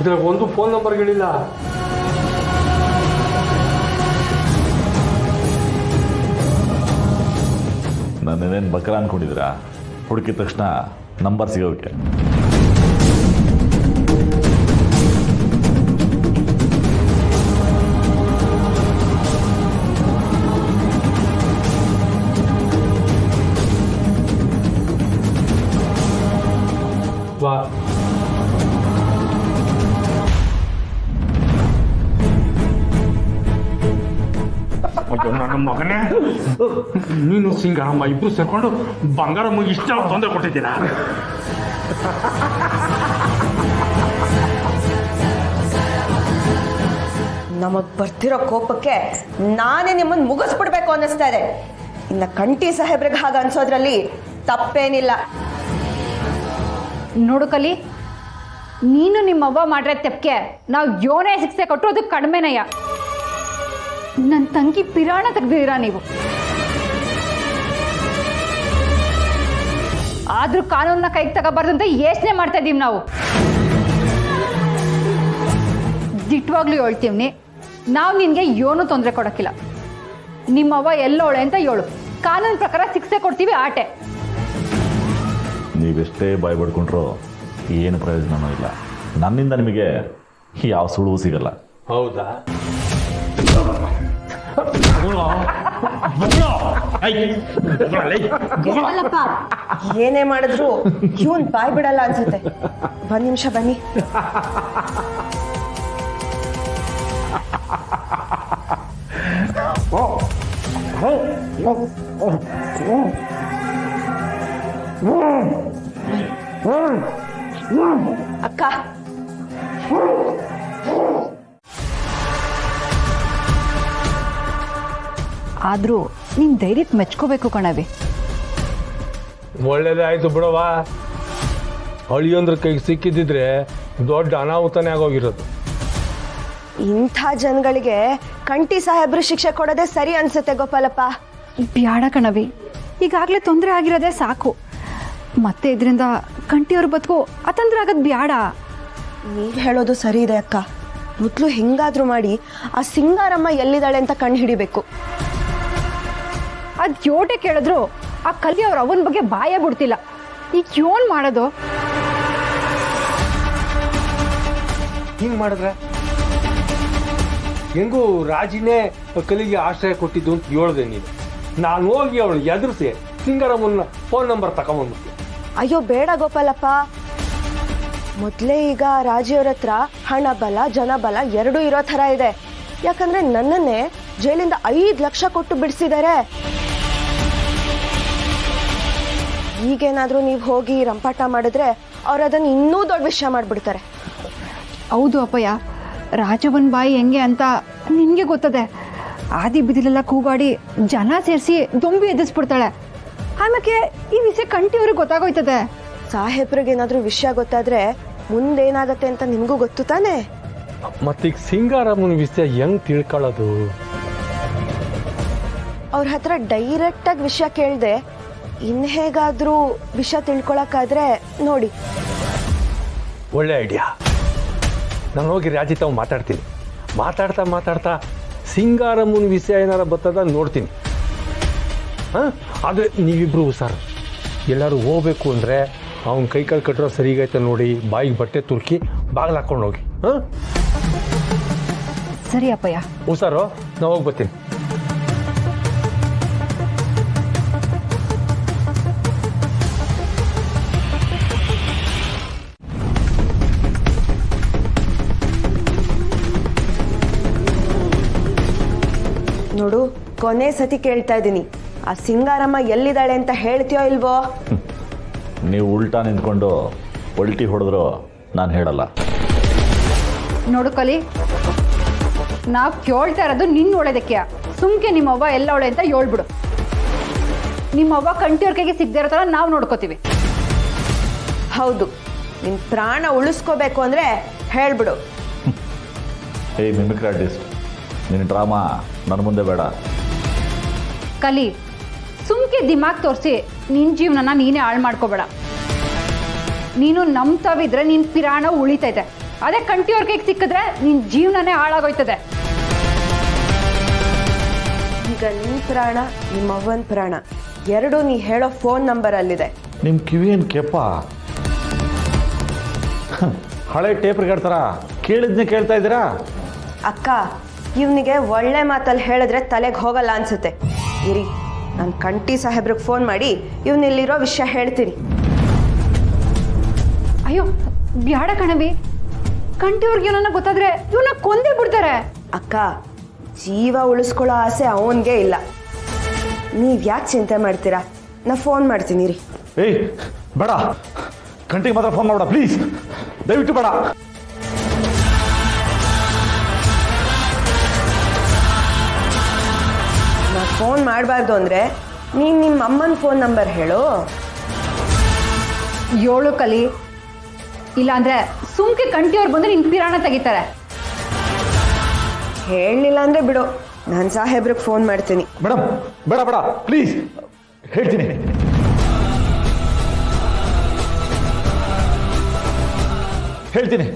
ಇದ್ರಾಗ ಒಂದು ಫೋನ್ ನಂಬರ್ಗಳಿಲ್ಲ. ನನ್ನೇನು ಬಕ್ರ ಅಂದ್ಕೊಂಡಿದ್ದೀರಾ? ಹುಡುಕಿದ ತಕ್ಷಣ ನಂಬರ್ ಸಿಗೋಕ್ಕೆ. ವಾ ನನ್ನ ಮಗನೇ, ನೀನು ಸಿಂಗಾರಮ್ಮ ಇಬ್ರು ಸೇರ್ಕೊಂಡು ಬಂಗಾರಮ್ಮಗೆ ಇಷ್ಟ ತೊಂದರೆ ಕೊಟ್ಟಿದ್ದೀರಾ? ನಮಗ್ ಬರ್ತಿರೋ ಕೋಪಕ್ಕೆ ನಾನೇ ನಿಮ್ಮನ್ನು ಮುಗಿಸ್ಬಿಡ್ಬೇಕು ಅನ್ನಿಸ್ತಾ ಇದೆ. ಇನ್ನು ಕಂಠಿ ಸಾಹೇಬ್ರಿಗೆ ಹಾಗ ಅನ್ಸೋದ್ರಲ್ಲಿ ತಪ್ಪೇನಿಲ್ಲ. ನೋಡು ಕಲಿ, ನೀನು ನಿಮ್ಮವ್ವ ಮಾಡ್ರೆ ತೆಪ್ಕೆ ನಾವು ಯೋನೇ ಶಿಕ್ಷೆ ಕೊಟ್ಟರು ಅದು ಕಡಿಮೆನಯ್ಯ. ನನ್ನ ತಂಗಿ ಪಿರಾಣ ತೆಗ್ದಿದ್ದೀರಾ ನೀವು. ಆದ್ರೂ ಕಾನೂನನ್ನ ಕೈಗೆ ತಗೋಬಾರ್ದು ಅಂತ ಯೋಚನೆ ಮಾಡ್ತಾ ಇದ್ದೀವಿ ನಾವು. ದಿಟ್ಟವಾಗ್ಲೂ ಹೇಳ್ತೀವಿ, ನಾವು ನಿನಗೆ ಏನೂ ತೊಂದರೆ ಕೊಡೋಕ್ಕಿಲ್ಲ. ನಿಮ್ಮವ್ವ ಎಲ್ಲೋಳೆ ಅಂತ ಹೇಳು, ಕಾನೂನು ಪ್ರಕಾರ ಶಿಕ್ಷೆ ಕೊಡ್ತೀವಿ ಆಟೆ. ನೀವೆಷ್ಟೇ ಬಾಯ್ ಬಡ್ಕೊಂಡ್ರು ಏನು ಪ್ರಯೋಜನವೂ ಇಲ್ಲ. ನನ್ನಿಂದ ನಿಮಗೆ ಯಾವ ಸುಳುವು ಸಿಗಲ್ಲ. ಹೌದಾ? ಅಲ್ಲಪ್ಪ, ಏನೇ ಮಾಡಿದ್ರು ಇವನ್ ಬಾಯ್ ಬಿಡಲ್ಲ ಅನ್ಸುತ್ತೆ. ಒಂದ್ ನಿಮಿಷ ಬನ್ನಿ. ಅಕ್ಕ, ಆದ್ರೂ ನೀನ್ ಧೈರ್ಯಕ್ಕೆ ಮೆಚ್ಕೋಬೇಕು ಕಣವಿ. ಒಳ್ಳೇದೇ ಆಯ್ತು ಬಿಡವ. ಹಳಿಯೊಂದ್ರ ಕೈಗೆ ಸಿಕ್ಕಿದ್ದಿದ್ರೆ ದೊಡ್ಡ ಅನಾಹುತನೇ ಆಗೋಗಿರೋದು. ಇಂಥ ಜನಗಳಿಗೆ ಕಂಠಿ ಸಾಹೇಬ್ರು ಶಿಕ್ಷೆ ಕೊಡೋದೇ ಸರಿ ಅನ್ಸುತ್ತೆ ಗೋಪಾಲಪ್ಪ. ಬ್ಯಾಡ ಕಣವಿ, ಈಗಾಗಲೇ ತೊಂದರೆ ಆಗಿರೋದೇ ಸಾಕು. ಮತ್ತೆ ಇದರಿಂದ ಕಂಠಿಯವ್ರ ಬದುಕು ಅತಂತ್ರ ಆಗೋದು ಬ್ಯಾಡ. ನೀವ್ ಹೇಳೋದು ಸರಿ ಇದೆ ಅಕ್ಕ. ಮೊದ್ಲು ಹೆಂಗಾದ್ರೂ ಮಾಡಿ ಆ ಸಿಂಗಾರಮ್ಮ ಎಲ್ಲಿದ್ದಾಳೆ ಅಂತ ಕಂಡು ಹಿಡಿಬೇಕು. ಅದ್ ಯೋಟೆ ಕೇಳಿದ್ರು ಆ ಕಲಿ ಅವ್ರ ಅವನ ಬಗ್ಗೆ ಬಾಯ ಬಿಡ್ತಿಲ್ಲ. ಈಗ ಏನ್ ಮಾಡೋದು? ಹಿಂಗ್ ಮಾಡಿದ್ರೆ ಹೆಂಗೂ ರಾಜಿನೇ ಕಲಿಗೆ ಆಶ್ರಯ ಕೊಟ್ಟಿದ್ದು ಅಂತ ಹೇಳ್ದೆ ನೀನು. ನಾನು ಹೋಗಿ ಅವಳು ಎದುರಿಸಿ ಸಿಂಗಾರಮ್ಮನ ಫೋನ್ ನಂಬರ್ ತಗೊಂಡ್ಬಿಟ್ಟು. ಅಯ್ಯೋ ಬೇಡ ಗೋಪಾಲಪ್ಪ. ಮೊದಲೇ ಈಗ ರಾಜಿಯವ್ರ ಹತ್ರ ಹಣ ಬಲ ಜನಬಲ ಎರಡೂ ಇರೋ ಥರ ಇದೆ. ಯಾಕಂದ್ರೆ ನನ್ನನ್ನೇ ಜೈಲಿಂದ 5 ಲಕ್ಷ ಕೊಟ್ಟು ಬಿಡಿಸಿದ್ದಾರೆ. ಈಗೇನಾದ್ರೂ ನೀವು ಹೋಗಿ ರಂಪಾಟ ಮಾಡಿದ್ರೆ ಅವ್ರು ಅದನ್ನು ಇನ್ನೂ ದೊಡ್ಡ ವಿಷಯ ಮಾಡ್ಬಿಡ್ತಾರೆ. ಹೌದು ಅಪ್ಪಯ್ಯ, ರಾಜವನ್ ಬಾಯಿ ಹೆಂಗೆ ಅಂತ ನಿನ್ಗೆ ಗೊತ್ತದೆ. ಆದಿ ಬಿದಿಲೆಲ್ಲ ಕೂಗಾಡಿ ಜನ ಸೇರಿಸಿ ದೊಂಬಿ ಎದಿಸ್ಬಿಡ್ತಾಳೆ. ಆಮೇಲೆ ಈ ವಿಷಯ ಕಂಠಿಯವ್ರಿಗೆ ಗೊತ್ತಾಗೋಯ್ತದೆ. ಸಾಹೇಬ್ರಿಗೆ ಏನಾದ್ರೂ ವಿಷಯ ಗೊತ್ತಾದ್ರೆ ಮುಂದೇನಾಗತ್ತೆ ಅಂತ ನಿಮ್ಗೂ ಗೊತ್ತು ತಾನೆ. ಮತ್ತೀಗ ಸಿಂಗಾರಮ್ಮನ ವಿಷಯ ಹೆಂಗ್ ತಿಳ್ಕೊಳ್ಳೋದು? ಅವ್ರ ಹತ್ರ ಡೈರೆಕ್ಟ್ ಆಗಿ ವಿಷಯ ಕೇಳ್ದೆ ಇನ್ ಹೇಗಾದ್ರೂ ವಿಷಯ ತಿಳ್ಕೊಳಕ್ಕಾದ್ರೆ ನೋಡಿ. ಒಳ್ಳೆ ಐಡಿಯಾ. ನಾನು ಹೋಗಿ ರಾಜಿ ತಾವು ಮಾತಾಡ್ತೀನಿ. ಮಾತಾಡ್ತಾ ಸಿಂಗಾರಮ್ಮನ ವಿಷಯ ಏನಾರ ಬರ್ತದ ನೋಡ್ತೀನಿ. ಹಾಂ, ಆದರೆ ನೀವಿಬ್ರು ಹುಷಾರು. ಎಲ್ಲರೂ ಹೋಗ್ಬೇಕು ಅಂದರೆ ಅವ್ನ ಕೈ ಕಾಲು ಕಟ್ಟಿರೋ ಸರಿಗೈತೆ ನೋಡಿ, ಬಾಯಿಗೆ ಬಟ್ಟೆ ತುರ್ಕಿ ಬಾಗಿಲು ಹಾಕ್ಕೊಂಡು ಹೋಗಿ. ಹಾಂ ಸರಿ ಅಪ್ಪಯ್ಯ, ಹುಷಾರು. ನಾವು ಹೋಗಿ ಬರ್ತೀನಿ. ನೋಡು, ಕೊನೆ ಸತಿ ಕೇಳ್ತಾ ಇದ್ದೀನಿ, ಆ ಸಿಂಗಾರಮ್ಮ ಎಲ್ಲಿದ್ದಾಳೆ ಅಂತ ಹೇಳ್ತೀಯೋ ಇಲ್ವೋ? ನೀವು ಉಲ್ಟಾ ನಿಂತ್ಕೊಂಡು ಪಲ್ಟಿ ಹೊಡೆದ್ರು ನಾನು ಹೇಳಲ್ಲ. ನೋಡು ಕಲಿ, ನಾವು ಕೇಳ್ತಾ ಇರೋದು ನಿನ್ನ ಒಳ್ಳೇದಕ್ಕೆ. ಸುಮ್ಕೆ ನಿಮ್ಮವ್ವ ಎಲ್ಲ ಒಳ್ಳೆ ಅಂತ ಹೇಳ್ಬಿಡು. ನಿಮ್ಮವ್ವ ಕಂಠಿಯವ್ರ ಕೈಗೆ ಸಿಗದೆ ಇರೋ ಥರ ನಾವು ನೋಡ್ಕೋತೀವಿ. ಹೌದು, ನಿನ್ ಪ್ರಾಣ ಉಳಿಸ್ಕೋಬೇಕು ಅಂದ್ರೆ ಹೇಳ್ಬಿಡು. ಏಯ್ ಮಿಮಿಕ್ರಿ ಆರ್ಟಿಸ್ಟ್, ನಿನ್ನ ಡ್ರಾಮಾ ನನ್ನ ಮುಂದೆ ಬೇಡ. ಕಲಿ, ಸುಮ್ಕೆ ದಿಮಾಗ್ ತೋರಿಸಿ ನಿನ್ನ ಜೀವನನ ನೀನೇ ಹಾಳು ಮಾಡ್ಕೋಬೇಡ. ನೀನು ನಂಬ್ತಾವಿದ್ರೆ ನಿನ್ನ ಪಿರಾಣ ಉಳಿತೈತೆ. ಅದೇ ಕಂಟಿಯವ್ರ ಕೈಗೆ ಸಿಕ್ಕಿದ್ರೆ ನಿನ್ನ ಜೀವನನೇ ಹಾಳಾಗೋಯ್ತದೆ. ಈಗ ನಿನ್ನ ಪ್ರಾಣ ನಿಮ್ಮ ಅವ್ವನ ಪ್ರಾಣ ಎರಡು ನೀ ಹೇಳೋ ಫೋನ್ ನಂಬರಲ್ಲಿದೆ. ನಿಮ್ಮ ಕಿವಿಯೇನು ಕೆಪ್ಪ, ಹಳೆ ಟೇಪ್ ರಿಕಾರ್ಡ್ ಥರ ಕೇಳಿದ್ನೇ ಕೇಳ್ತಾ ಇದ್ದೀರಾ? ಅಕ್ಕ, ಇವನಿಗೆ ಒಳ್ಳೆ ಮಾತಲ್ಲಿ ಹೇಳಿದ್ರೆ ತಲೆಗೆ ಹೋಗಲ್ಲ ಅನ್ಸುತ್ತೆ. ಇರಿ, ನಾನು ಕಂಟಿ ಸಾಹೇಬ್ರಿಗೆ ಫೋನ್ ಮಾಡಿ ಇವನಿಲ್ಲಿರೋ ವಿಷಯ ಹೇಳ್ತೀನಿ. ಅಯ್ಯೋ ಬ್ಯಾಡ ಕಣವಿ, ಕಂಟಿಯವ್ರಿಗೆ ಏನನ್ನ ಗೊತ್ತಾದ್ರೆ ಇವನ್ನ ಕೊಂದೇ ಬಿಡ್ತಾರೆ. ಅಕ್ಕ, ಜೀವ ಉಳಿಸ್ಕೊಳ್ಳೋ ಆಸೆ ಅವನಿಗೆ ಇಲ್ಲ. ನೀವು ಯಾಕೆ ಚಿಂತೆ ಮಾಡ್ತೀರಾ? ನಾ ಫೋನ್ ಮಾಡ್ತೀನಿ ರೀ. ಏಯ್ ಬೇಡ, ಗಂಟೆಗೆ ಮಾತ್ರ ಫೋನ್ ಮಾಡಬೇಡ ಪ್ಲೀಸ್, ದಯವಿಟ್ಟು ಬೇಡ. ನಾ ಫೋನ್ ಮಾಡಬಾರ್ದು ಅಂದರೆ ನೀನು ನಿಮ್ಮ ಅಮ್ಮನ ಫೋನ್ ನಂಬರ್ ಹೇಳು. 7 ಕಲಿ, ಇಲ್ಲಾಂದ್ರೆ ಸುಮ್ಕೆ ಕಂಟಿಯವ್ರು ಬಂದ್ರೆ ನಿನ್ ಪಿರಾಣ ತೆಗಿತಾರೆ. ಹೇಳಲಿಲ್ಲ ಅಂದರೆ ಬಿಡು, ನಾನು ಸಾಹೇಬ್ರಿಗೆ ಫೋನ್ ಮಾಡ್ತೀನಿ. ಮೇಡಮ್ ಬೇಡ ಬೇಡ ಪ್ಲೀಸ್, ಹೇಳ್ತೀನಿ. ಹೇಳ್ತೀನಿ